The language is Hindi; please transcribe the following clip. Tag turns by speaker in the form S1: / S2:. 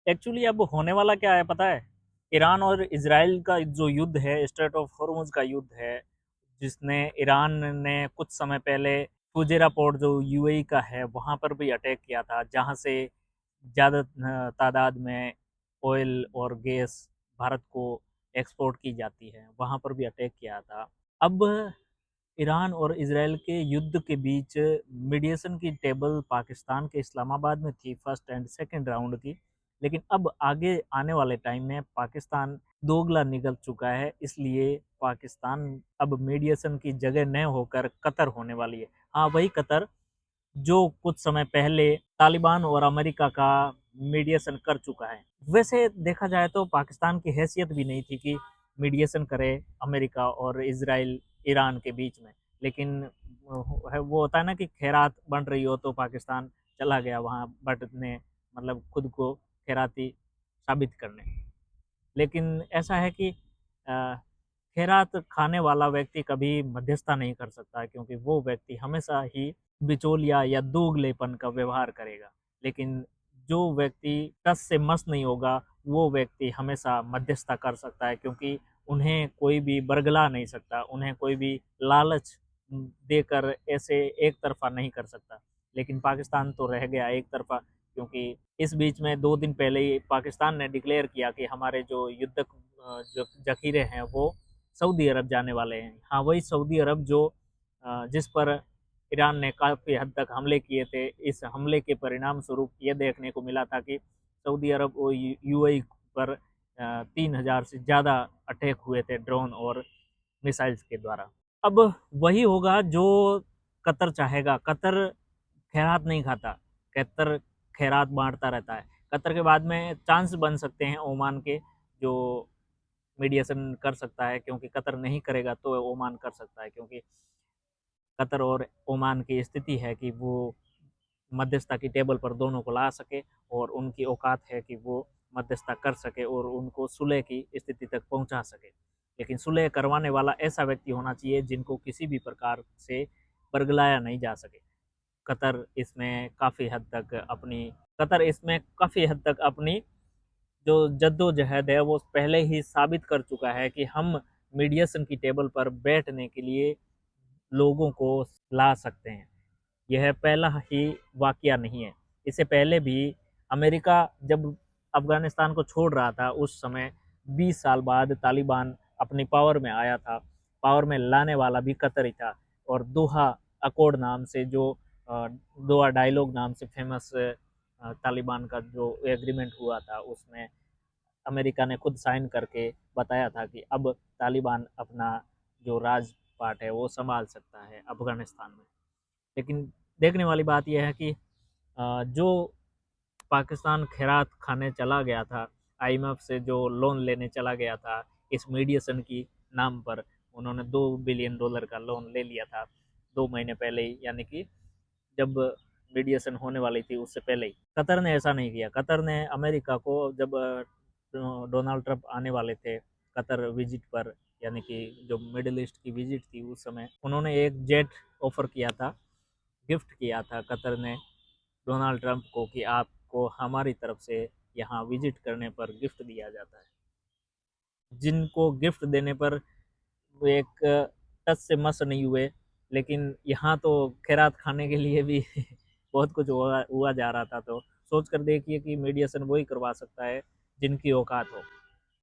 S1: एक्चुअली अब होने वाला क्या है पता है? ईरान और इज़राइल का जो युद्ध है, स्ट्रेट ऑफ हॉर्मुज़ का युद्ध है, जिसने ईरान ने कुछ समय पहले फुजेरा पोर्ट जो यूएई का है, वहाँ पर भी अटैक किया था, जहाँ से ज़्यादा तादाद में ऑयल और गैस भारत को एक्सपोर्ट की जाती है, वहाँ पर भी अटैक किया था। अब ईरान और इज़राइल के युद्ध के बीच मीडिएशन की टेबल पाकिस्तान के इस्लामाबाद में थी फर्स्ट एंड सेकंड राउंड की, लेकिन अब आगे आने वाले टाइम में पाकिस्तान दोगला निकल चुका है, इसलिए पाकिस्तान अब मीडिएशन की जगह न होकर कतर होने वाली है। हाँ, वही कतर जो कुछ समय पहले तालिबान और अमेरिका का मीडिएशन कर चुका है। वैसे देखा जाए तो पाकिस्तान की हैसियत भी नहीं थी कि मीडिएशन करे अमेरिका और इज़राइल ईरान के बीच में। लेकिन वो होता है ना कि खैरात बन रही हो तो पाकिस्तान चला गया वहाँ बँटने, मतलब खुद को खैराती साबित करने। लेकिन ऐसा है कि अ, खैरात खाने वाला व्यक्ति कभी मध्यस्थता नहीं कर सकता, क्योंकि वो व्यक्ति हमेशा ही बिचौलिया या दोगलेपन का व्यवहार करेगा। लेकिन जो व्यक्ति टस से मस नहीं होगा, वो व्यक्ति हमेशा मध्यस्थता कर सकता है, क्योंकि उन्हें कोई भी बरगला नहीं सकता, उन्हें कोई भी लालच देकर ऐसे एक तरफ़ा नहीं कर सकता। लेकिन पाकिस्तान तो रह गया एक तरफ़ा, क्योंकि इस बीच में 2 दिन पहले ही पाकिस्तान ने डिक्लेयर किया कि हमारे जो युद्धक जो ज़ख़ीरे हैं वो सऊदी अरब जाने वाले हैं। हाँ, वही सऊदी अरब जो जिस पर ईरान ने काफ़ी हद तक हमले किए थे। इस हमले के परिणाम स्वरूप ये देखने को मिला था कि सऊदी अरब और यूएई पर 3000 से ज़्यादा अटैक हुए थे ड्रोन और मिसाइल्स के द्वारा। अब वही होगा जो कतर चाहेगा। कतर खैरात नहीं खाता, कतर खैरात बाँटता रहता है। कतर के बाद में चांस बन सकते हैं ओमान के, जो मीडिएशन कर सकता है, क्योंकि कतर नहीं करेगा तो ओमान कर सकता है, क्योंकि कतर और ओमान की स्थिति है कि वो मध्यस्थता की टेबल पर दोनों को ला सके, और उनकी औकात है कि वो मध्यस्थता कर सके और उनको सुलह की स्थिति तक पहुंचा सके। लेकिन सुलह करवाने वाला ऐसा व्यक्ति होना चाहिए जिनको किसी भी प्रकार से बरगलाया नहीं जा सके। कतर इसमें काफ़ी हद तक अपनी कतर इसमें काफ़ी हद तक अपनी जो जद्दोजहद है वो पहले ही साबित कर चुका है कि हम मीडिएशन की टेबल पर बैठने के लिए लोगों को ला सकते हैं। यह पहला ही वाक़या नहीं है। इससे पहले भी अमेरिका जब अफ़गानिस्तान को छोड़ रहा था, उस समय 20 साल बाद तालिबान अपनी पावर में आया था। पावर में लाने वाला भी कतर ही था, और दोहा अकॉर्ड नाम से जो दोहा डायलॉग नाम से फ़ेमस तालिबान का जो एग्रीमेंट हुआ था, उसमें अमेरिका ने खुद साइन करके बताया था कि अब तालिबान अपना जो राजपाट है, वो सँभाल सकता है अफ़गानिस्तान में। लेकिन देखने वाली बात यह है कि जो पाकिस्तान खैरात खाने चला गया था, आईएमएफ से जो लोन लेने चला गया था, इस मीडिएशन की नाम पर उन्होंने $2 बिलियन का लोन ले लिया था 2 महीने पहले ही, यानी कि जब मीडिएशन होने वाली थी उससे पहले ही। कतर ने ऐसा नहीं किया। कतर ने अमेरिका को जब डोनाल्ड ट्रंप आने वाले थे कतर विजिट पर, यानी कि जो मिडल ईस्ट की विजिट थी, उस समय उन्होंने एक जेट ऑफ़र किया था, गिफ्ट किया था कतर ने डोनाल्ड ट्रंप को कि आपको हमारी तरफ से यहाँ विजिट करने पर गिफ्ट दिया जाता है। जिनको गिफ्ट देने पर वो एक टस से मस नहीं हुए, लेकिन यहाँ तो खैरात खाने के लिए भी बहुत कुछ हुआ हुआ जा रहा था। तो सोच कर देखिए कि मीडिएशन वही करवा सकता है जिनकी औकात हो।